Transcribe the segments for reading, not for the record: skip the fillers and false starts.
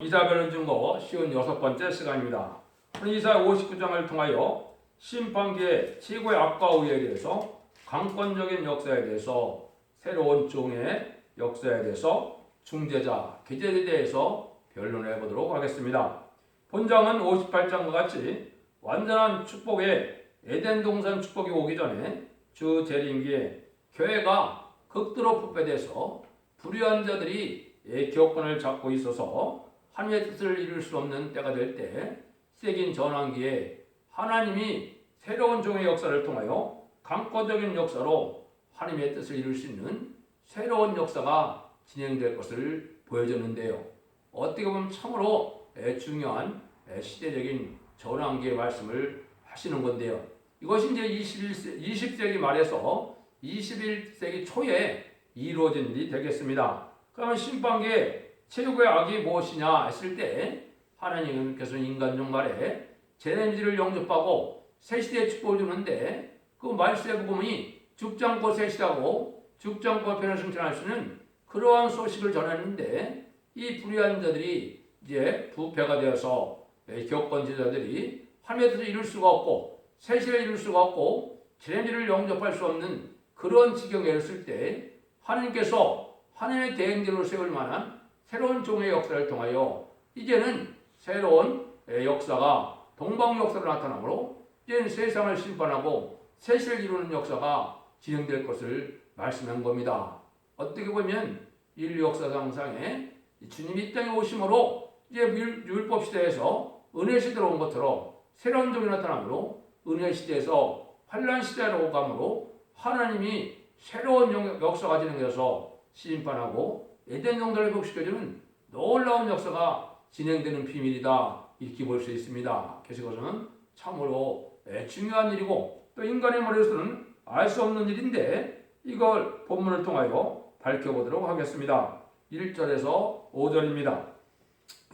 이사벨은 증거 56번째 시간입니다. 이사야 59장을 통하여 심판기의 최고의 악과 의에 대해서, 강권적인 역사에 대해서, 새로운 종의 역사에 대해서, 중재자, 계제에 대해서 변론해 보도록 하겠습니다. 본장은 58장과 같이 완전한 축복의 에덴 동산 축복이 오기 전에 주 재림기에 교회가 극도로 부패돼서 불의한 자들이 기업권을 잡고 있어서 하나님의 뜻을 이룰 수 없는 때가 될 때 세긴 전환기에 하나님이 새로운 종의 역사를 통하여 강권적인 역사로 하나님의 뜻을 이룰 수 있는 새로운 역사가 진행될 것을 보여줬는데요. 어떻게 보면 참으로 중요한 시대적인 전환기의 말씀을 하시는 건데요. 이것이 이제 20세기 말에서 21세기 초에 이루어진 일이 되겠습니다. 그러면 심판기에 최고의 악이 무엇이냐 했을 때 하나님께서 인간 종말에 재림지를 영접하고 새시대의 축복을 주는데 그 말세 복음이 죽지 않고 새시대하고 죽지 않고 변화 승천할 수 있는 그러한 소식을 전했는데 이 불의한 자들이 이제 부패가 되어서 기업권자들이 하나님의 뜻을 이룰 수가 없고 새시대를 이룰 수가 없고 재림지를 영접할 수 없는 그런 지경에 이르렀을 때 하나님께서 하나님의 대행자로 세울 만한 새로운 종의 역사를 통하여 이제는 새로운 역사가 동방 역사로 나타나므로 이제는 세상을 심판하고 새시를 이루는 역사가 진행될 것을 말씀한 겁니다. 어떻게 보면 인류 역사상에 주님이 이 땅에 오심으로 이제 율법 시대에서 은혜 시대로 온 것처럼 새로운 종이 나타나므로 은혜 시대에서 환란 시대로 오감으로 하나님이 새로운 역사가 진행돼서 심판하고 에덴 동산을 회복시켜주는 놀라운 역사가 진행되는 비밀이다, 이렇게 볼 수 있습니다. 그래서 이것은 참으로 중요한 일이고 또 인간의 머리로서는 알 수 없는 일인데 이걸 본문을 통하여 밝혀보도록 하겠습니다. 1절에서 5절입니다.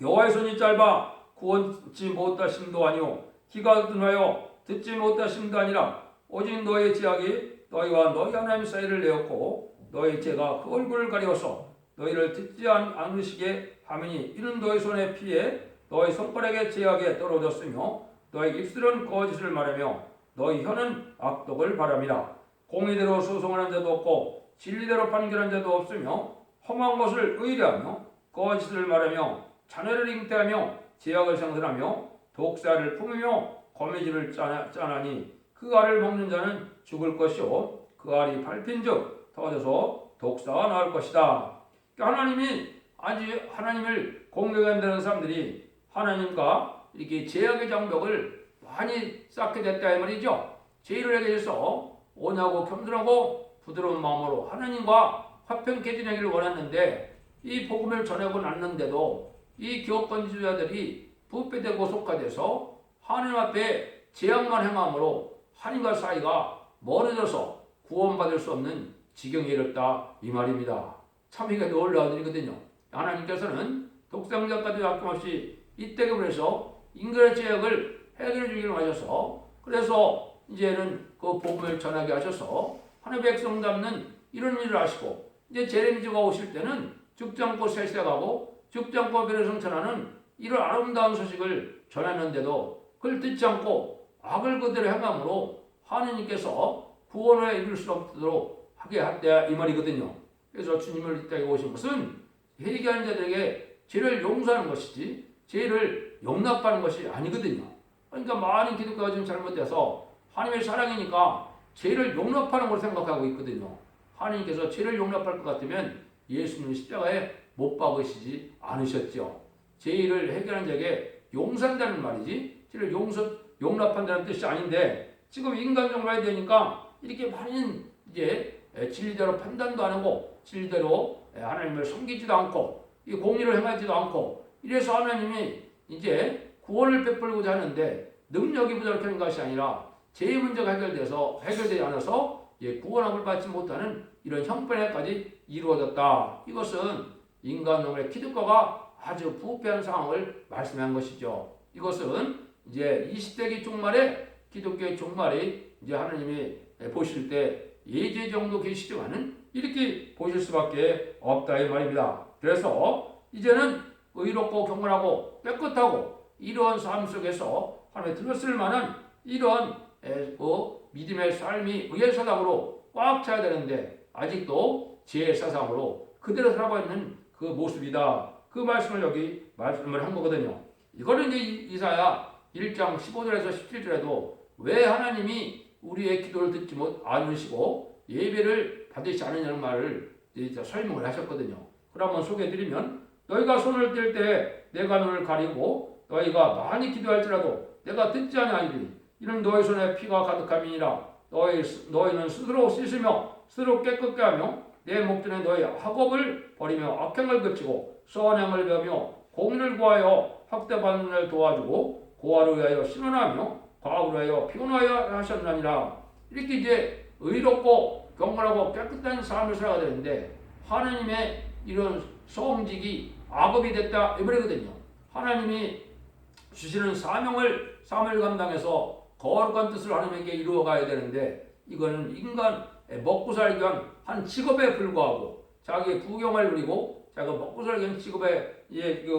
여호와의 손이 짧아 구원치 못하심도 아니오 귀가 둔하여 듣지 못하심도 아니라 오직 너의 죄악이 너희와 너희 하나님 사이를 내었고 너희 죄가 그 얼굴을 가리워서 너희를 듣지 않으시게 하미니 이는 너희 손에 피해 너희 손가락의 죄악에 떨어졌으며 너희 입술은 거짓을 말하며 너희 혀는 악독을 바람이라. 공의대로 소송하는 자도 없고 진리대로 판결하는 자도 없으며 험한 것을 의뢰하며 거짓을 말하며 자녀를 잉태하며 죄악을 생산하며 독사를 품으며 거미줄을 짜나니 그 알을 먹는 자는 죽을 것이요 그 알이 밟힌즉 터져서 독사가 나올 것이다. 하나님이 아직 하나님을 공경한다는 사람들이 하나님과 이렇게 죄악의 장벽을 많이 쌓게 됐다 이 말이죠. 죄를 하게 돼서 온하고 겸손하고 부드러운 마음으로 하나님과 화평케 지내기를 원했는데 이 복음을 전하고 났는데도 이 기업권주자들이 부패되고 속화돼서 하나님 앞에 죄악만 행함으로 하나님과 사이가 멀어져서 구원받을 수 없는 지경에 이르렀다 이 말입니다. 참 이게 놀라운 일이거든요. 하나님께서는 독생자까지 아낌없이 이 땅에 보내서 인간의 죄악을 해결해 주기를 하셔서 그래서 이제는 그 복음을 전하게 하셔서 하나님의 백성 잡는 이런 일을 하시고 이제 재림주가 오실 때는 죽지 않고 새시대 가고 죽지 않고 변화 승천하는 이런 아름다운 소식을 전했는데도 그걸 듣지 않고 악을 그대로 행함으로 하나님께서 구원을 이룰 수 없도록 하게 한다 이 말이거든요. 그래서 주님을 이 땅에 오신 것은 회개하는 자들에게 죄를 용서하는 것이지 죄를 용납하는 것이 아니거든요. 그러니까 많은 기독교가 지금 잘못돼서 하나님의 사랑이니까 죄를 용납하는 걸 생각하고 있거든요. 하나님께서 죄를 용납할 것 같으면 예수님을 십자가에 못 박으시지 않으셨죠. 죄를 해결한 자에게 용서한다는 말이지 죄를 용납한다는 뜻이 아닌데 지금 인간 정말이 되니까 이렇게 많은 이제 진리대로 판단도 안 하고 진리대로 하나님을 섬기지도 않고 이 공의를 행하지도 않고 이래서 하나님이 이제 구원을 베풀고자 하는데 능력이 부족한 것이 아니라 죄의 문제가 해결되지 않아서 구원함을 받지 못하는 이런 형편에까지 이루어졌다. 이것은 인간의 기독교가 아주 부패한 상황을 말씀한 것이죠. 이것은 이제 20세기 종말에 기독교의 종말이 이제 하나님이 보실 때 예제 정도 계시지만은 이렇게 보실 수밖에 없다 이 말입니다. 그래서 이제는 의롭고 경건하고 깨끗하고 이러한 삶 속에서 하나님의 들었을 만한 이러한 믿음의 삶이 의의 사상으로 꽉 차야 되는데 아직도 죄의 사상으로 그대로 살아가고 있는 그 모습이다. 그 말씀을 여기 말씀을 한 거거든요. 이거는 이제 이사야 1장 15절에서 17절에도 왜 하나님이 우리의 기도를 듣지 않으시고 예배를 받으시지 않느냐는 말을 설명을 하셨거든요. 그러면 소개해드리면 너희가 손을 뗄 때 내가 눈을 가리고 너희가 많이 기도할지라도 내가 듣지 아니하리니 이는 너희 손에 피가 가득함이니라. 너희는 스스로 씻으며 스스로 깨끗게 하며 내 목전에 너희 학업을 버리며 악행을 그치고 선행을 배우며 공의를 구하여 학대받는 을 도와주고 고아를 위하여 신원하며 과학을 위하여 피곤하여 하셨나니라. 이렇게 이제 의롭고 경건하고 깨끗한 삶을 살아야 되는데 하나님의 이런 성직이 악업이 됐다 이 말이거든요. 하나님이 주시는 사명을 감당해서 거룩한 뜻을 하나님에게 이루어가야 되는데 이거는 인간 먹고 살기 위한 한 직업에 불과하고 자기의 부경을 누리고 자기가 먹고 살기 위한 직업에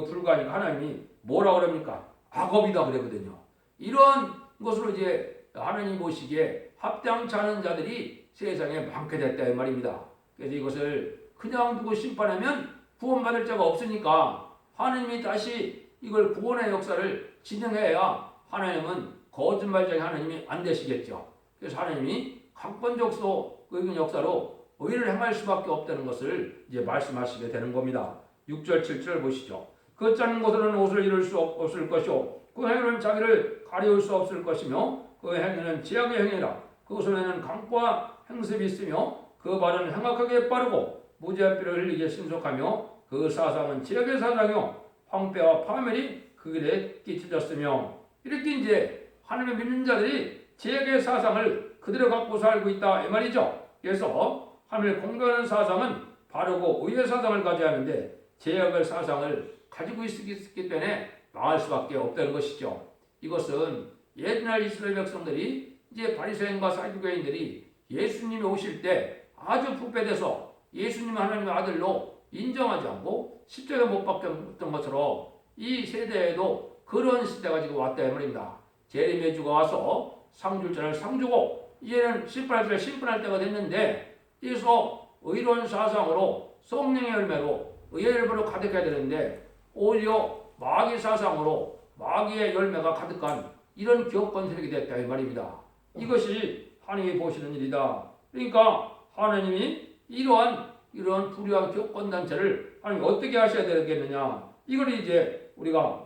불과하니까 하나님이 뭐라 그럽니까? 악업이다 그러거든요. 이런 것으로 이제 하나님 보시기에 합당치 않은 자들이 세상에 많게 됐다 이 말입니다. 그래서 이것을 그냥 두고 심판하면 구원받을 자가 없으니까 하나님이 다시 이걸 구원의 역사를 진행해야 하나님은 거짓말쟁이 하나님이 안 되시겠죠. 그래서 하나님이 강권적소 그 역사로 의를 행할 수밖에 없다는 것을 이제 말씀하시게 되는 겁니다. 6절 7절 보시죠. 그 짜는 것으로는 옷을 이룰 수 없을 것이요 그 행위는 자기를 가리울 수 없을 것이며 그 행위는 제약의 행위라. 그 손에는 강과 행습이 있으며 그 발은 행악하게 빠르고 무지한 피를 흘리게 신속하며 그 사상은 제약의 사상이요 황폐와 파멸이 그 길에 끼쳐졌으며 이렇게 이제 하나님을 믿는 자들이 제약의 사상을 그대로 갖고 살고 있다 이 말이죠. 그래서 하나님의 공경하는 사상은 바르고 의의 사상을 가져야 하는데 제약의 사상을 가지고 있기 때문에 망할 수밖에 없다는 것이죠. 이것은 옛날 이스라엘 백성들이 이제 바리새인과 사두개인들이 예수님이 오실 때 아주 부패돼서 예수님 하나님의 아들로 인정하지 않고 십자가에 못 박혔던 것처럼 이 세대에도 그런 시대가 지금 왔다 이 말입니다. 재림의 주가 와서 상 줄 자를 상 주고 이제는 심판할 때 심판할 때가 됐는데 그래서 의로운 사상으로 성령의 열매로 의의 열매로 가득해야 되는데 오히려 마귀 사상으로 마귀의 열매가 가득한 이런 기업권 세력이 됐다 이 말입니다. 이것이 하나님이 보시는 일이다. 그러니까 하나님이 이런 불의한 기업권 단체를 하나님이 어떻게 하셔야 되겠느냐? 이걸 이제 우리가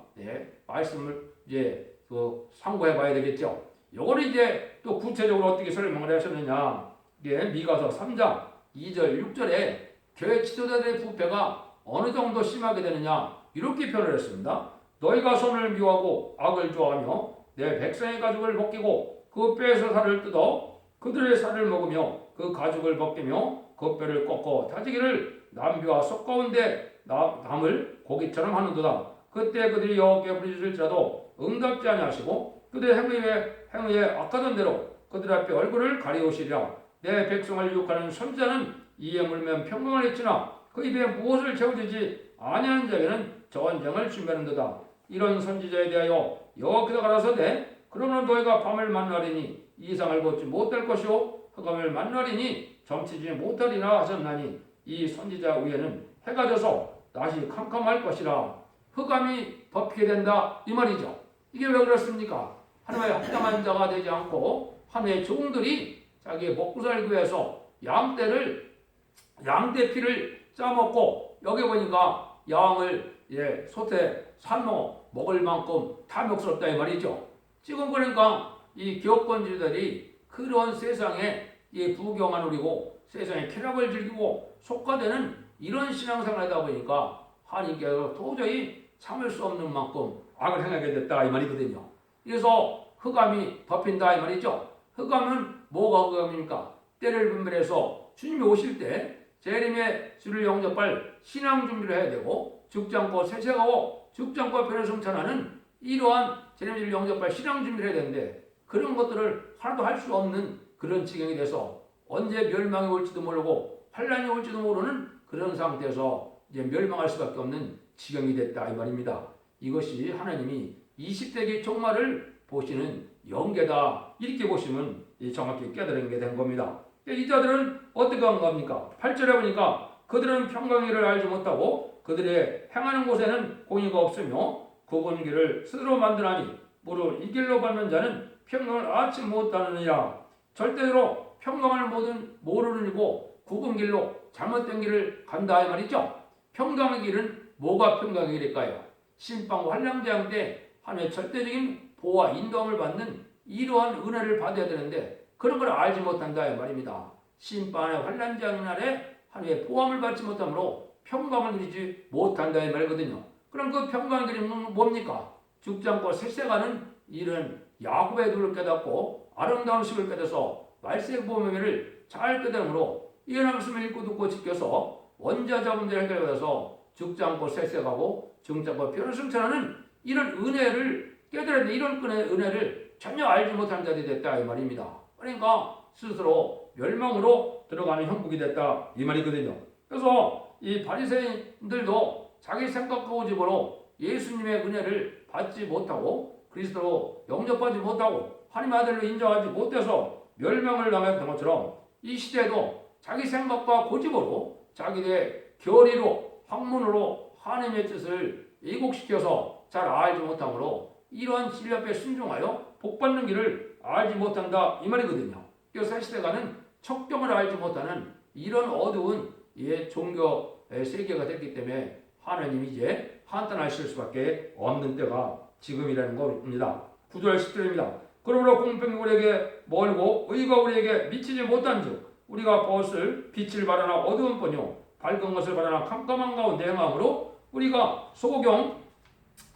말씀을 이제 상고해 봐야 되겠죠. 이걸 이제 또 구체적으로 어떻게 설명을 하셨느냐? 이게 미가서 3장 2절 6절에 교회 지도자들의 부패가 어느 정도 심하게 되느냐? 이렇게 표현을 했습니다. 너희가 손을 미워하고 악을 좋아하며 내 백성의 가죽을 벗기고 그 뼈에서 살을 뜯어 그들의 살을 먹으며 그 가죽을 벗기며 그 뼈를 꺾어 다지기를 남비와 속 가운데 남을 고기처럼 하는도다. 그때 그들이 여호와께 부르짖을지라도 응답지 아니하시고 그들의 행위에 악하던 대로 그들 앞에 얼굴을 가리우시리라. 내 백성을 유혹하는 선지자는 이에 물면 평강을 잃지나 그 입에 무엇을 채워주지 아니하는 자에게는 전쟁을 준비하는도다. 이런 선지자에 대하여 여호와께서 가라사대 그러면 너희가 밤을 만나리니 이상을 벗지 못할 것이요 흑암을 만나리니 점치지 못하리라 하셨나니 이 선지자 위에는 해가 져서 낮이 캄캄할 것이라. 흑암이 덮이게 된다 이 말이죠. 이게 왜 그렇습니까? 하나님의 합당한 자가 되지 않고 하나님의 종들이 자기의 먹고 살기 위해서 양떼 피를 짜먹고 여기 보니까 양을 소태 산모 먹을 만큼 탐욕스럽다 이 말이죠. 지금 그러니까 이 기업권주의들이 그런 세상에 부경을 누리고 세상에 쾌락을 즐기고 속가되는 이런 신앙생활을 하다 보니까 하나님께서 도저히 참을 수 없는 만큼 악을 행하게 됐다 이 말이거든요. 그래서 흑암이 덮인다 이 말이죠. 흑암은 뭐가 흑암입니까? 때를 분별해서 주님이 오실 때 재림의 주를 영접할 신앙 준비를 해야 되고 죽지 않고 세세가고 죽지 않고 변을 성찬하는 이러한 재림의 주를 영접할 신앙 준비를 해야 되는데 그런 것들을 하나도 할 수 없는 그런 지경이 돼서 언제 멸망이 올지도 모르고 환란이 올지도 모르는 그런 상태에서 이제 멸망할 수밖에 없는 지경이 됐다 이 말입니다. 이것이 하나님이 20세기 종말을 보시는 연계다 이렇게 보시면 정확히 깨달은 게 된 겁니다. 이 자들은 어떻게 한 겁니까? 8절에 보니까 그들은 평강의 길을 알지 못하고 그들의 행하는 곳에는 공의가 없으며 굽은 길을 스스로 만드나니 무릇 이 길로 밟는 자는 평강을 알지 못하느니라. 절대로 평강을 모르는 이고 굽은 길로 잘못된 길을 간다 이 말이죠. 평강의 길은 뭐가 평강의 길일까요? 심판과 환난재앙 때 하나님의 절대적인 보호와 인도함을 받는 이러한 은혜를 받아야 되는데 그런 걸 알지 못한다 이 말입니다. 심판의 환난재앙 날에 하나님의 보호함을 받지 못하므로 평강을 누리지 못한다 이 말이거든요. 그럼 그 평강의 길은 뭡니까? 죽지 않고 세세가는 이런 야곱의 도를 깨닫고 아름다운 식을 깨닫아서 말세의 보험을 잘 깨달음으로 이 말씀을 읽고 듣고 지켜서 원자자 문제를 해결받아서 죽지 않고 세세가고 죽지 않고 변을 승천하는 이런 은혜를 깨달았는데 이런 은혜를 전혀 알지 못한 자들이 됐다 이 말입니다. 그러니까 스스로 멸망으로 들어가는 형국이 됐다 이 말이거든요. 그래서 이 바리새인들도 자기 생각과 고집으로 예수님의 은혜를 받지 못하고 그리스도로 영접하지 못하고 하나님의 아들로 인정하지 못해서 멸망을 당했던 것처럼 이 시대도 자기 생각과 고집으로 자기의 결의로 학문으로 하나님의 뜻을 왜곡시켜서 잘 알지 못하므로 이러한 진리 앞에 순종하여 복받는 길을 알지 못한다 이 말이거든요. 그래서 시대가는 척경을 알지 못하는 이런 어두운 종교의 세계가 됐기 때문에 하나님이 이제 한탄하실 수밖에 없는 때가 지금이라는 겁니다. 9절 10절입니다. 그러므로 공평이 우리에게 멀고 의가 우리에게 미치지 못한즉 우리가 벗을 빛을 바라나 어두운 뿐이요 밝은 것을 바라나 깜깜한 가운데 행함으로 우리가 소경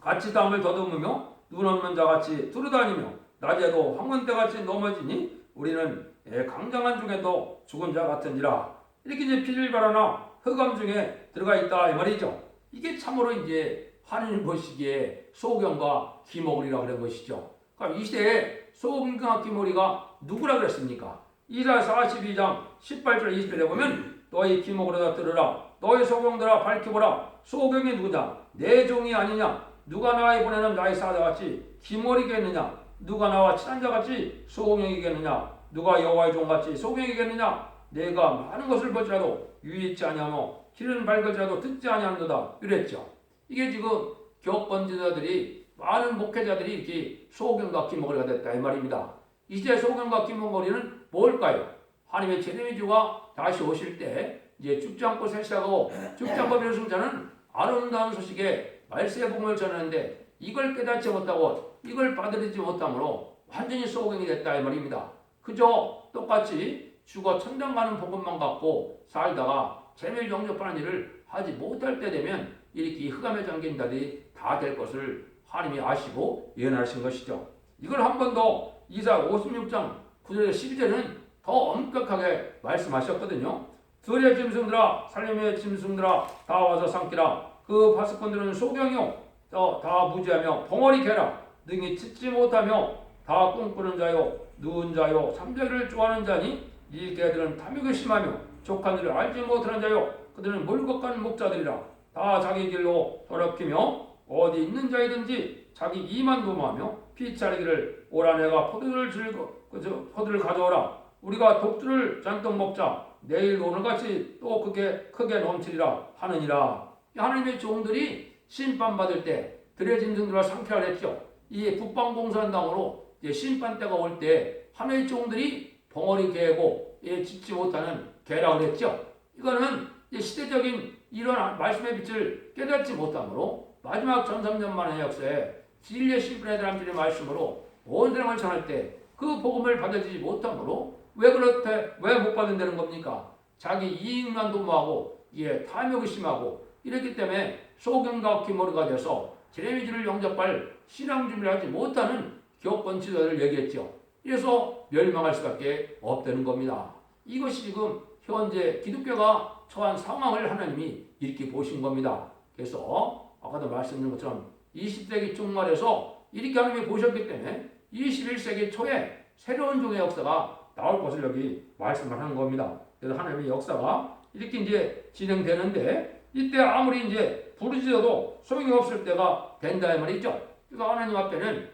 같이 담을 더듬으며 눈 없는 자같이 두루다니며 낮에도 황혼때같이 넘어지니 우리는 강장한 중에도 죽은 자 같으니라. 이렇게 이제 피를 바라나 흑암 중에 들어가 있다 이 말이죠. 이게 참으로 이제 하나님 보시기에 소경과 기모리라 그런 것이죠. 그럼 이 시대에 소경과 기모리가 누구라 그랬습니까? 이사야 42장 18절 20절에 보면 너희 기모리다 들으라 너희 소경들아 밝혀보라 소경이 누구다 내 종이 아니냐 누가 나의 보내는 나의 사자같이 기모리겠느냐 누가 나와 친한 자같이 소경이겠느냐 누가 여호와의 종같이 소경이겠느냐 내가 많은 것을 볼지라도 유의치 아니하며 길은 밝을지라도 듣지 아니하는도다 이랬죠. 이게 지금 교권 지도자들이 많은 목회자들이 이렇게 소경과 기모리가 됐다 이 말입니다. 이제 소경과 기모리는 뭘까요? 하나님의 재림주가 다시 오실 때 이제 죽지 않고 세시하고 죽지 않고 변승자는 아름다운 소식에 말세의 복음을 전하는데 이걸 깨닫지 못하고 이걸 받아들이지 못함으로 완전히 소경이 됐다 이 말입니다. 그저 똑같이 죽어 천당 가는 복음만 갖고 살다가 재미를 영접하는 일을 하지 못할 때 되면 이렇게 흑암에 잠긴 자들이 다 될 것을 하나님이 아시고 예언하신 것이죠. 이걸 한 번 더 이사야 56장 9절에 12절은 더 엄격하게 말씀하셨거든요. 들의 짐승들아 살림의 짐승들아 다 와서 삼키라. 그 파수꾼들은 소경이요 다 무지하며 벙어리 개라. 능히 찾지 못하며 다 꿈꾸는 자요 누운 자요 삼자기를 좋아하는 자니 이 개들은 탐욕이 심하며 족한 일을 알지 못하는 자요 그들은 물것간 목자들이라. 다 자기 길로 더럽히며 어디 있는 자이든지 자기 이만 도모하며 피차리기를 오라 내가 포도를 가져오라. 우리가 독주를 잔뜩 먹자. 내일 오늘같이 또 크게 넘치리라 하느니라. 하나님의 종들이 심판받을 때 들의 짐승들과 상쾌하라 했죠. 이 북방공사한 당으로 심판 때가 올 때 하나님의 종들이 벙어리 개고 짓지 못하는 개라 그랬죠. 이거는 시대적인 이런 말씀의 빛을 깨닫지 못함으로 마지막 전삼년만의 역사에 진리의 심판에 대한 진리의 말씀으로 온 세상을 전할 때 그 복음을 받아들이지 못함으로 왜 못 받는다는 겁니까? 자기 이익만 도모하고 탐욕이 심하고 이렇기 때문에 소경과 기모리가 돼서 제레미지를 영접할 신앙 준비를 하지 못하는 교권 지도자를 얘기했죠. 그래서 멸망할 수밖에 없다는 겁니다. 이것이 지금 현재 기독교가 처한 상황을 하나님이 이렇게 보신 겁니다. 그래서 아까도 말씀드린 것처럼 20세기 종말에서 이렇게 하나님이 보셨기 때문에 21세기 초에 새로운 종의 역사가 나올 것을 여기 말씀을 하는 겁니다. 그래서 하나님의 역사가 이렇게 이제 진행되는데 이때 아무리 이제 부르짖어도 소용이 없을 때가 된다 이 말이죠. 그래서 하나님 앞에는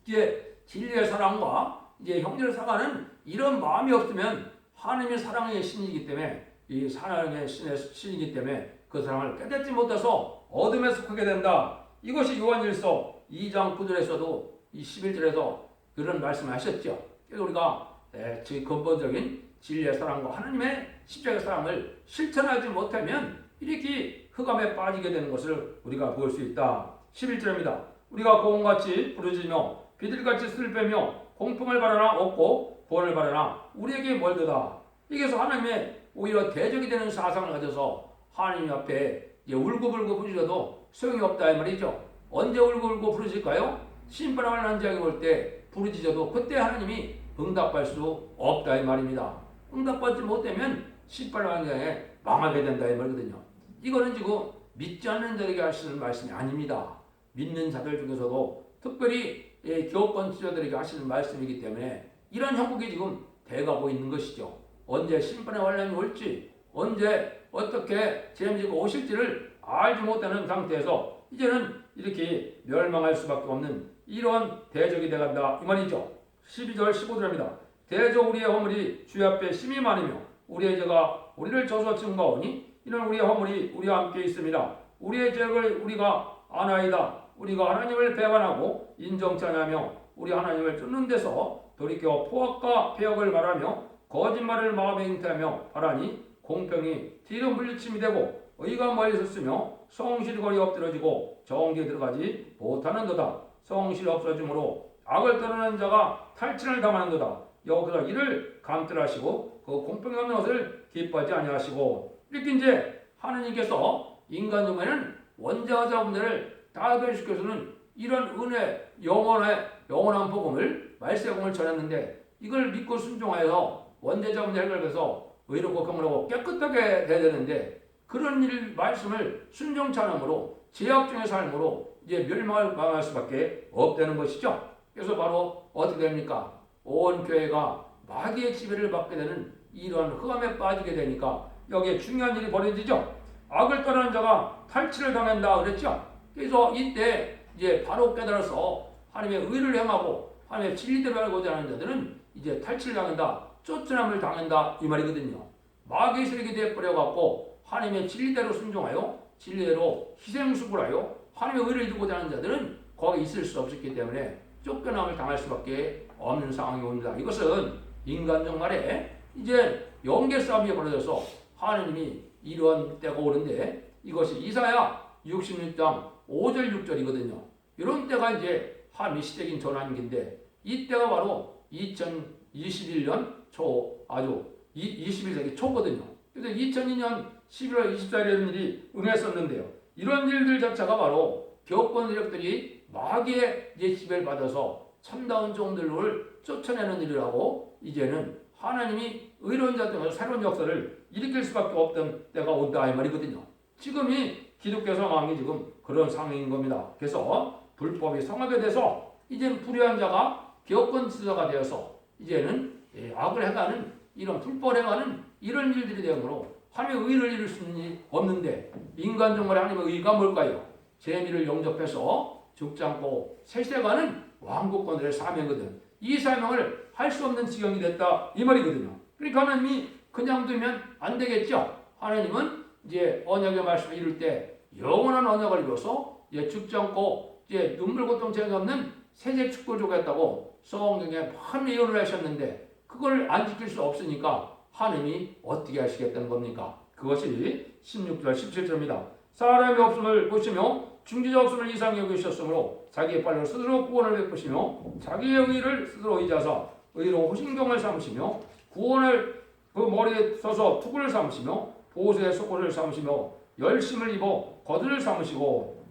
이제 진리의 사랑과 이제 형제를 사랑하는 이런 마음이 없으면 하나님의 사랑의 신이기 때문에 이 사랑의 신이기 때문에 그 사랑을 깨닫지 못해서 어둠에 속하게 된다. 이것이 요한일서 2장 9절에서도 이 11절에서 그런 말씀을 하셨죠. 그래서 우리가 제 근본적인 진리의 사랑과 하나님의 십자가의 사랑을 실천하지 못하면 이렇게 흑암에 빠지게 되는 것을 우리가 볼 수 있다. 11절입니다. 우리가 고음같이 부르짖으며 비둘기같이 술을 빼며 공평을 바라나 없고 구원을 바라나 우리에게 멀도다. 여기서 하나님의 오히려 대적이 되는 사상을 가져서 하나님 앞에 울고불고 부르짖어도 소용이 없다 이 말이죠. 언제 울고불고 부르짖을까요? 심판을 하는 자에게 올 때 부르짖어도 그때 하나님이 응답할 수 없다 이 말입니다. 응답받지 못하면 심판을 하는 자에 망하게 된다 이 말이거든요. 이거는 지금 믿지 않는 자에게 하시는 말씀이 아닙니다. 믿는 자들 중에서도 특별히 교권 지도자들에게 하시는 말씀이기 때문에 이런 형국이 지금 돼가고 있는 것이죠. 언제 심판의 환란이 올지, 언제 어떻게 재림지가 오실지를 알지 못하는 상태에서 이제는 이렇게 멸망할 수밖에 없는 이런 대적이 돼간다 이 말이죠. 12절 15절입니다. 대적 우리의 허물이 주의 앞에 심히 많으며 우리의 죄가 우리를 저주어 증거하오니 이는 우리의 허물이 우리와 함께 있습니다. 우리의 죄를 우리가 아나이다. 우리가 하나님을 배반하고 인정치 않으며 우리 하나님을 쫓는 데서 돌이켜 포악과 폐역을 말하며 거짓말을 마음에 잉태하며 바라니 공평이 뒤로 물리침이 되고 의가 멀리 섰으며 성실이 거리 엎드러지고 정기에 들어가지 못하는도다. 성실이 없어짐으로 악을 떠나는 자가 탈진을 당하는도다. 여기서 이를 감찰하시고 그 공평이 없는 것을 기뻐하지 아니하시고 이렇게 이제 하느님께서 인간 중에는 원자자분들을 다변시켜서는 이런 은혜 영원한 복음을 말세복음을 전했는데 이걸 믿고 순종하여 원죄자분들 해결해서 의롭고 경건하고 깨끗하게 돼야 되는데 그런 일 말씀을 순종치 않음으로 제약중의 삶으로 이제 멸망을 망할 수밖에 없다는 것이죠. 그래서 바로 어떻게 됩니까? 온 교회가 마귀의 지배를 받게 되는 이런 흑암에 빠지게 되니까 여기에 중요한 일이 벌어지죠. 악을 떠나는 자가 탈취를 당한다 그랬죠. 그래서 이때 이제 바로 깨달아서 하나님의 의를 행하고 하나님의 진리대로 알고자 하는 자들은 이제 탈취를 당한다, 쫓겨남을 당한다 이 말이거든요. 마귀의 세력이 되어버려갖고 하나님의 진리대로 순종하여 진리대로 희생수고하여 하나님의 의를 이루고자 하는 자들은 거기 있을 수 없었기 때문에 쫓겨남을 당할 수밖에 없는 상황이 옵니다. 이것은 인간적 말에 이제 영계 싸움이 벌어져서 하나님이 이런 때가 오는데 이것이 이사야 66장 5절 6절이거든요. 이런 때가 이제 하나님의 시적인 전환기인데 이때가 바로 2021년 초 아주 21세기 초거든요. 그래서 2002년 11월 24일에 이런 일이 응했었는데요. 이런 일들 자체가 바로 교권 세력들이 마귀의 지배를 받아서 참다운 종들을 쫓아내는 일이라고 이제는 하나님이 의로운 자 등에서 새로운 역사를 일으킬 수밖에 없던 때가 온다 이 말이거든요. 지금이 기독교 상황이 지금 그런 상황인 겁니다. 그래서 불법이 성하게 돼서 이제는 불의한 자가 교권 지도자가 되어서 이제는 악을 해가는 이런 불법을 해가는 이런 일들이 되므로 하나님의 의를 이룰 수는 없는데 인간 정말 하나님의 의가 뭘까요? 재미를 영접해서 죽지 않고 세세가는 왕국권들의 사명이거든. 이 사명을 할 수 없는 지경이 됐다 이 말이거든요. 그러니까 하나님이 그냥 두면 안 되겠죠. 하나님은 이제 언약의 말씀을 이룰 때 영원한 언약을 이루어서 이제 죽지 않고 이제 눈물 고통 죄가 없는 세세 축복을 주겠다고 성경에 많은 예언을 하셨는데 그걸 안 지킬 수 없으니까 하나님이 어떻게 하시겠다는 겁니까? 그것이 16절 17절입니다. 사람이 없음을 보시며 중지자 없음을 이상히 여기셨으므로 자기의 발로 스스로 구원을 베푸시며 자기의 의를 스스로 의지하사 의로 호신경을 삼으시며 구원을 그 머리에 서서 투구를 삼으시며 보호수의 속옷을 삼으시며 열심을 입어 거들을 삼으시고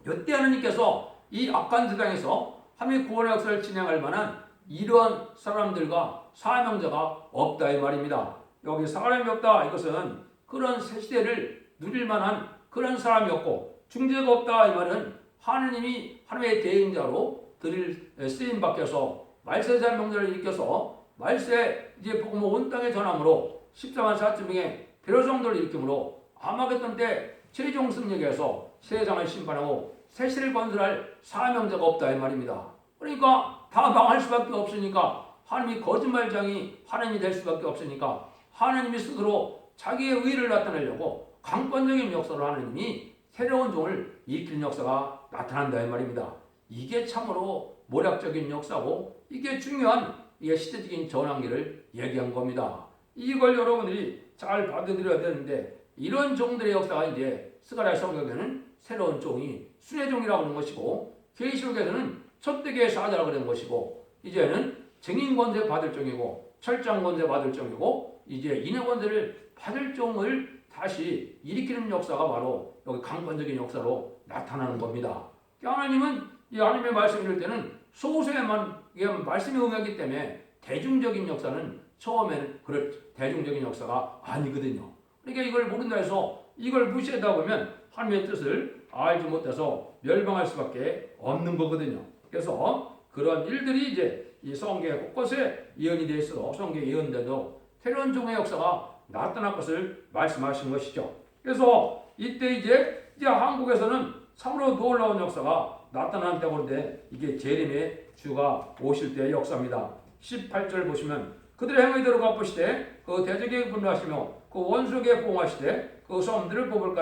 이때 하나님께서 이 악한 세상에서 하나님의 구원의 역사를 진행할 만한 이러한 사람들과 사명자가 없다 이 말입니다. 여기 사람이 없다 이것은 그런 새 시대를 누릴 만한 그런 사람이 없고 중재가 없다 이 말은 하나님이 하나님의 대행자로 드릴 쓰임 받겨서 말세 자명들을 일으켜서 말세 이제 복음을 온 땅에 전함으로 14만 4천 명의 베로 정도를 일으킴으로 아마겟돈 때 최종 승리에서 세상을 심판하고 세시를 건설할 사명자가 없다 이 말입니다. 그러니까 다 망할 수밖에 없으니까 하나님이 거짓말장이 하나님이 될 수밖에 없으니까 하나님이 스스로 자기의 의를 나타내려고 강권적인 역사로 하나님이 새로운 종을 일으키는 역사가 나타난다 이 말입니다. 이게 참으로 모략적인 역사고 이게 중요한 이게 시대적인 전환기를 얘기한 겁니다. 이걸 여러분들이 잘 받아들여야 되는데 이런 종들의 역사가 이제 스가랴 성경에는 새로운 종이 순회종이라고 하는 것이고 계시록에서는 첫대기의 사자라고 하는 것이고 이제는 증인권세 받을 종이고 철장권세 받을 종이고 이제 인해권세를 받을 종을 다시 일으키는 역사가 바로 여기 강권적인 역사로 나타나는 겁니다. 하나님은 이 하나님의 말씀을 읽을 때는 소수에만 말씀이 응하기 때문에 대중적인 역사는 처음에는 그럴 대중적인 역사가 아니거든요. 그러니까 이걸 모른다 해서 이걸 무시하다 보면 하나님의 뜻을 알지 못해서 멸망할 수밖에 없는 거거든요. 그래서 그런 일들이 이제 이 성경에 곳곳에 예언이 되어 있어 성경에 예언돼도 새로운 종의 역사가 나타날 것을 말씀하신 것이죠. 그래서 이때 이제 한국에서는 참으로 놀라운 역사가 나타나는 때고 그런데 이게 재림의 주가 오실 때의 역사입니다. 18절 보시면 그들의 행위대로 갚으시되 그 대적에게 분노하시며 그 원수에게 보응하시되 그 성들을 뽑을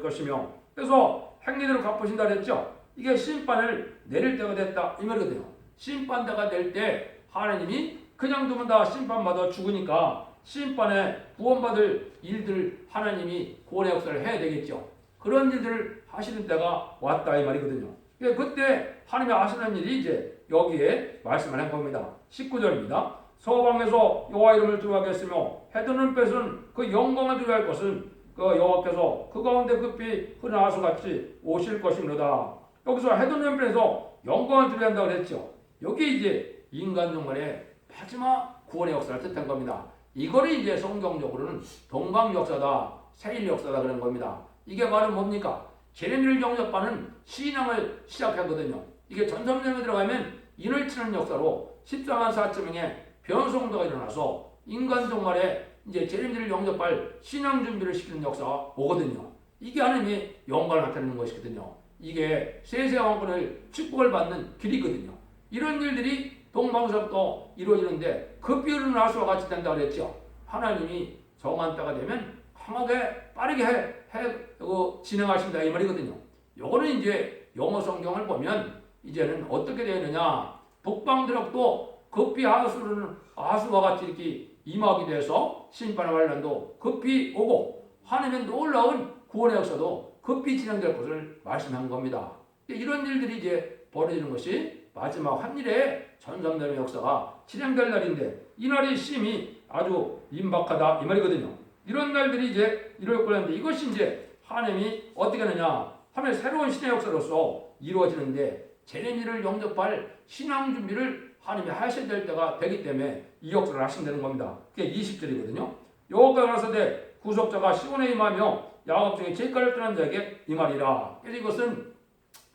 것이며 그래서 행위대로 갚으신다 그랬죠. 이게 심판을 내릴 때가 됐다 이 말이거든요. 심판대가 될 때 하나님이 그냥 두면 다 심판받아 죽으니까 심판에 구원받을 일들 하나님이 구원의 역사를 해야 되겠죠. 그런 일들을 하시는 때가 왔다 이 말이거든요. 그때 하나님이 하시는 일이 이제 여기에 말씀을 한 겁니다. 19절입니다. 서방에서 여호와 이름을 두려워하겠으며 해도는 뺏은 그 영광을 두려워할 것은 그 여호와께서 그 가운데 급히 흐른 하수같이 오실 것이므로다. 여기서 해도는 뺏어 영광을 두려워한다고 했죠. 여기 이제 인간 종말의 마지막 구원의 역사를 뜻한 겁니다. 이거를 이제 성경적으로는 동방 역사다, 세일 역사다 그런 겁니다. 이게 말은 뭡니까? 제레미야를 영접하는 신앙을 시작하거든요. 이게 전성경에 들어가면 인을 치는 역사로 14만 4천 명의 변성도가 일어나서 인간 종말에 이제 제레미야를 영접할 신앙 준비를 시키는 역사가 오거든요. 이게 하나님이 영광을 나타내는 것이거든요. 이게 세세 왕권을 축복을 받는 길이거든요. 이런 일들이 동방서부터 이루어지는데 급히 흐르는 하수와 같이 된다 그랬죠. 하나님이 정한 때가 되면 강하게 빠르게 진행하신다 이 말이거든요. 요거는 이제 영어 성경을 보면 이제는 어떻게 되느냐 북방드럭도 급히 하수와 같이 이렇게 임하게 돼서 심판의 환란도 급히 오고 하나님의 놀라운 구원의 역사도 급히 진행될 것을 말씀한 겁니다. 이런 일들이 이제 벌어지는 것이 마지막 한일의 전성전의 역사가 진행될 날인데 이 날이 심히 아주 임박하다 이 말이거든요. 이런 날들이 이제 이루어질 거라는데 이것이 이제 하나님이 어떻게 하느냐 하면 새로운 신의 역사로서 이루어지는데 제레미야를 영접할 신앙 준비를 하나님이 하셔야 될 때가 되기 때문에 이 역사를 하신다는 겁니다. 그게 20절이거든요. 여호와가 가라사대 구속자가 시온에 임하며 야곱 중에 제가를 떠난 자에게 이 말이라. 그래서 이것은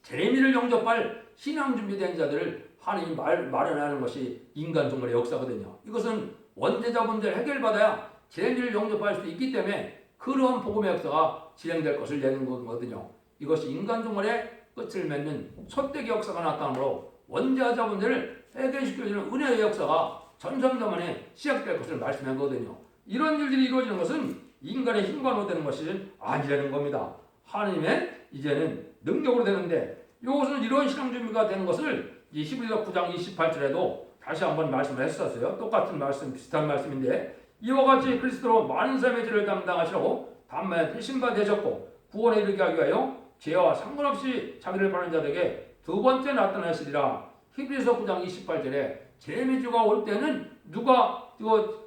제레미야를 영접할 신앙 준비된 자들을 하나님이 마련하는 것이 인간 종말의 역사거든요. 이것은 원죄자 문제를 해결받아야 제레미야를 영접할 수 있기 때문에 그러한 복음의 역사가 진행될 것을 내는 거거든요. 이것이 인간 종말의 끝을 맺는 첫대기 역사가 나타나므로 원죄자 문제를 해결시켜주는 은혜의 역사가 전성전만에 시작될 것을 말씀한 거거든요. 이런 일들이 이루어지는 것은 인간의 힘과 되는 것이 아니라는 겁니다. 하나님의 이제는 능력으로 되는데 이것은 이런 신앙 준비가 되는 것을 히브리서 9장 28절에도 다시 한번 말씀을 했었어요. 똑같은 말씀, 비슷한 말씀인데 이와 같이 그리스도로 많은 삶의 죄를 담당하시고 단번에 신바 되셨고 구원에 이르게 하기 위하여 죄와 상관없이 자기를 바라는 자들에게 두 번째 나타나시리라. 히브리서 9장 28절에 제레미야가 올 때는 누가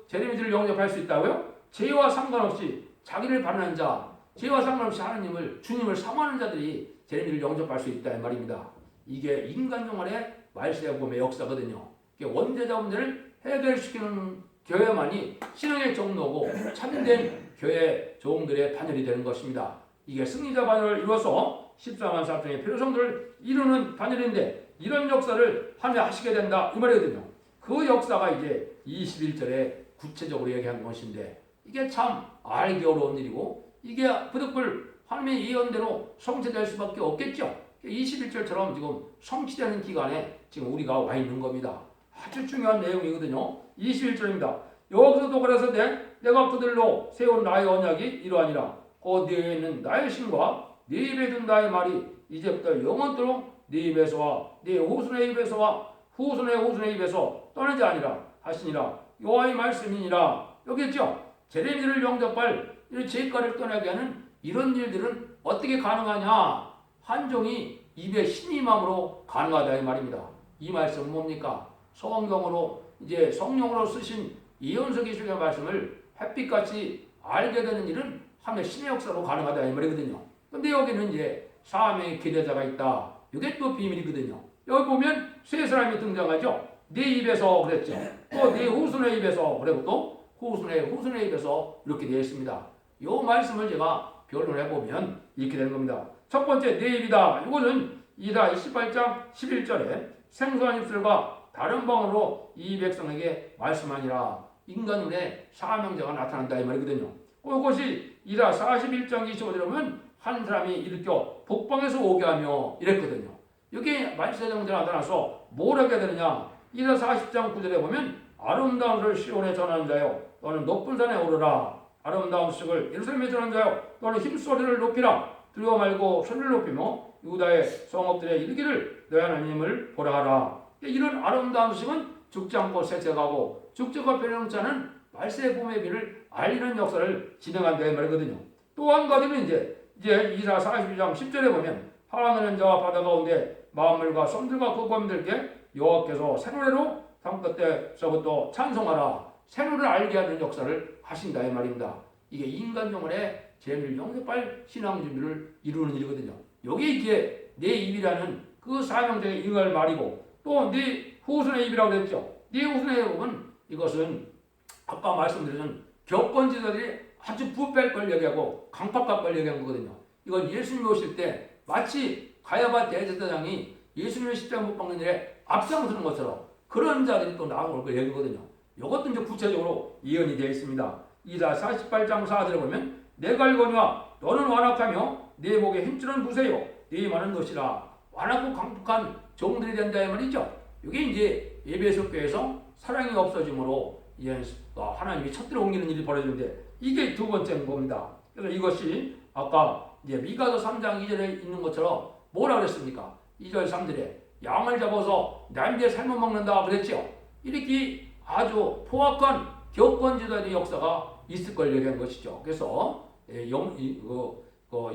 제레미야를 영접할 수 있다고요? 죄와 상관없이 자기를 바라는 자, 죄와 상관없이 하나님을 주님을 사모하는 자들이 제레미야를 영접할 수 있다 이 말입니다. 이게 인간 종말의 말세의 복음의 역사거든요. 원죄자 문제를 해결시키는 교회만이 신앙의 종로고 참된 교회 종들의 반열이 되는 것입니다. 이게 승리자 반열을 이루어서 14만 4천의 필요성들을 이루는 반열인데 이런 역사를 하나님 하시게 된다 이 말이거든요. 그 역사가 이제 21절에 구체적으로 얘기한 것인데 이게 참 알기 어려운 일이고 이게 부득불 하나님의 예언대로 성취될 수밖에 없겠죠. 21절처럼 지금 성취되는 기간에 지금 우리가 와 있는 겁니다. 아주 중요한 내용이거든요. 21절입니다. 여기서도 그래서 내가 그들로 세운 나의 언약이 이러하니라. 곧 네 있는 나의 신과 네 입에 든 나의 말이 이제부터 영원토록 네 입에서와 네 후손의 입에서와 후손의 후손의 입에서 떠나지 아니라 하시니라. 여호와의 말씀이니라. 여기 있죠. 제레미야를 영접할 이 죄가를 떠나게 하는 이런 일들은 어떻게 가능하냐? 한 종이 입에 신이 임함으로 가능하다 이 말입니다. 이 말씀은 뭡니까? 성경으로 이제 성령으로 쓰신 이현석 기술의 말씀을 햇빛같이 알게 되는 일은 하나님의 신의 역사로 가능하다 이 말이거든요. 근데 여기는 이제 사명의 기대자가 있다. 이게 또 비밀이거든요. 여기 보면 세 사람이 등장하죠. 네 입에서 그랬죠. 또 네 후손의 입에서 그리고 또 후손의 입에서 이렇게 되어 있습니다. 이 말씀을 제가 변론해 보면 이렇게 되는 겁니다. 첫 번째 네 입이다. 이거는 이다 28장 11절에 생소한 입술과 다른 방언으로 이 백성에게 말씀하니라. 인간의 사명자가 나타난다 이 말이거든요. 그것이 이다 41장 25절에 보면 한 사람이 일으켜 북방에서 오게 하며 이랬거든요. 여기 말세정자가 나타나서 뭘 하게 되느냐? 이다 40장 9절에 보면 아름다운 소를 시온에 전하는 자여 너는 높은 산에 오르라. 아름다운 소식을 예루살렘에 전하는 자여 너는 힘소리를 높이라. 두려워 말고 소리를 높이며 유다의 성읍들에 이르기를 너희 하나님을 보라 하라. 이런 아름다운 소식은 죽지 않고 세세가고 죽지가 변형자는 말세의 봄의 비를 알리는 역사를 진행한다 이 말이거든요. 또 한 가지는 이제 이사 42장 10절에 보면 하나님은 자와 바다 가운데 만물과 섬들과 그 범들께 여호와께서 새노래로 땅끝에서부터 찬송하라. 새노래를 알게 하는 역사를 하신다 이 말입니다. 이게 인간 영혼의 죄를 영접할 신앙 준비를 이루는 일이거든요. 여기에 이제 내 입이라는 그 사명자의 인할 말이고 또 네 후손의 입이라고 그랬죠. 네 후손의 입은 이것은 아까 말씀드린 격건지자들이 아주 부패할 걸 얘기하고 강팍할 걸 얘기한 거거든요. 이건 예수님이 오실 때 마치 가야바 대제사장이 예수님의 십자가 못 박는 일에 앞장서는 것처럼 그런 자들이 또 나올 걸 얘기하거든요. 이것도 이제 구체적으로 예언이 되어 있습니다. 이사 48장 4절에 보면 내가 알거니와 너는 완악하며 네 목에 힘주는 무쇠요 네 많은 것이라. 완악고 강팍한 종들이 된다 이 말이죠. 이게 이제 에베소 교회에서 사랑이 없어짐으로 이제 하나님이 쳤들어 옮기는 일이 벌어지는데 이게 두 번째인 겁니다. 그래서 이것이 아까 이제 미가서 3장 2절에 있는 것처럼 뭐라 그랬습니까? 2절 3절에 양을 잡아서 남자에 삶아 먹는다 그랬죠. 이렇게 아주 포악한 격건지도의 역사가 있을 걸 얘기한 것이죠. 그래서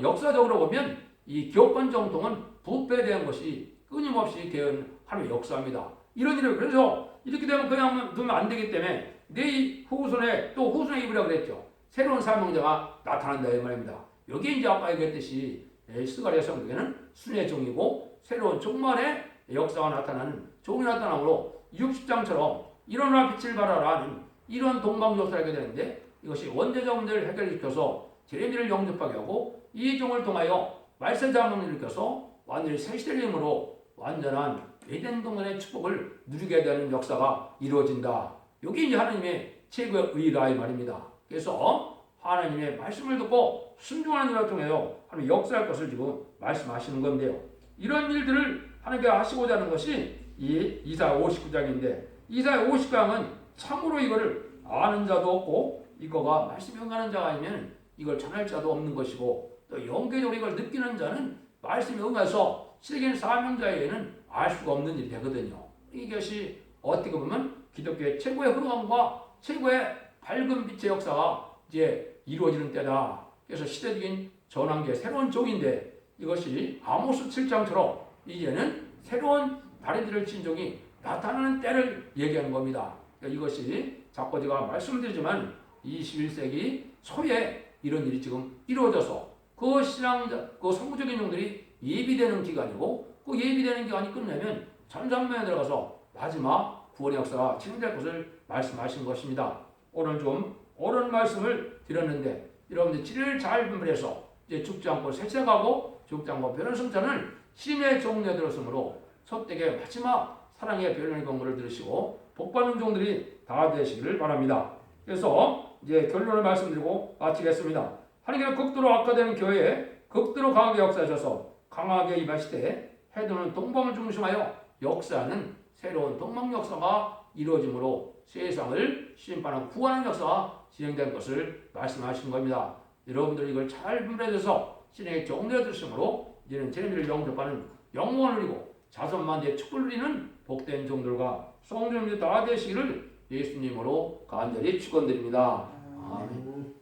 역사적으로 보면 이 격건 정통은 부패된 것이 끊임없이 되는 하나님의 역사입니다. 이런 일을 그래서 이렇게 되면 그냥 두면 안 되기 때문에 내 후손의 또 후손의 입이라고 그랬죠. 새로운 사명자가 나타난다 이 말입니다. 여기 이제 아까 얘기했듯이 스가랴 성경에는 순의 종이고 새로운 종말의 역사가 나타나는 종이 나타나므로 60장처럼 일어나 빛을 발하라는 이런 동방 역사를 하게 되는데 이것이 원죄자 문제를 해결시켜서 제레미야를 영접하게 하고 이 종을 통하여 말세자문을 일으켜서 완전히 새 시대를 힘으로 완전한 에덴 동안의 축복을 누리게 되는 역사가 이루어진다. 여기 이제 하나님의 최고의 의라 이 말입니다. 그래서 하나님의 말씀을 듣고 순종하는 일을 통해서 하나님 역사할 것을 지금 말씀하시는 건데요. 이런 일들을 하나님께 하시고자 하는 것이 이 이사야 59장인데 이사야 59장은 참으로 이거를 아는 자도 없고 이거가 말씀에 응하는 자가 아니면 이걸 전할 자도 없는 것이고 또 영계적으로 이걸 느끼는 자는 말씀에 응해서 실행하는 사명자에게는 알 수가 없는 일이 되거든요. 이것이 어떻게 보면 기독교의 최고의 흐름과 최고의 밝은 빛의 역사가 이제 이루어지는 때다. 그래서 시대적인 전환기의 새로운 종인데 이것이 아모스 7장처럼 이제는 새로운 다리들을 친 종이 나타나는 때를 얘기하는 겁니다. 그러니까 이것이 자꾸 제가 말씀드리지만 21세기 초에 이런 일이 지금 이루어져서 그 신앙자, 그 성부적인 종들이 예비되는 기간이고 그 예비되는 기간이 끝나면 전산면에 들어가서 마지막 구원의 역사가 진행될 것을 말씀하신 것입니다. 오늘 좀 옳은 말씀을 드렸는데 여러분들 지혜를 잘 분별해서 이제 죽지 않고 세세가고 죽지 않고 변화성찬을 신의 종에 들었으므로 첫대의 마지막 사랑의 변론의 경고를 들으시고 복받는 종들이 다 되시기를 바랍니다. 그래서 이제 결론을 말씀드리고 마치겠습니다. 하나님께서 극도로 악화되는 교회에 극도로 강하게 역사하셔서 강하게 임하시되 해도는 동방을 중심하여 역사하는 새로운 동방 역사가 이루어지므로 세상을 심판하고 구원하는 역사가 진행된 것을 말씀하시는 겁니다. 여러분들 이걸 잘 분별해서 신에게 정되어 드심으로 이제는 제네미를 영접하는 영원을 누리고 자손만대의 축복을 누리는 복된 종들과 성도님들 다 되시기를 예수님으로 간절히 축원드립니다. 아멘.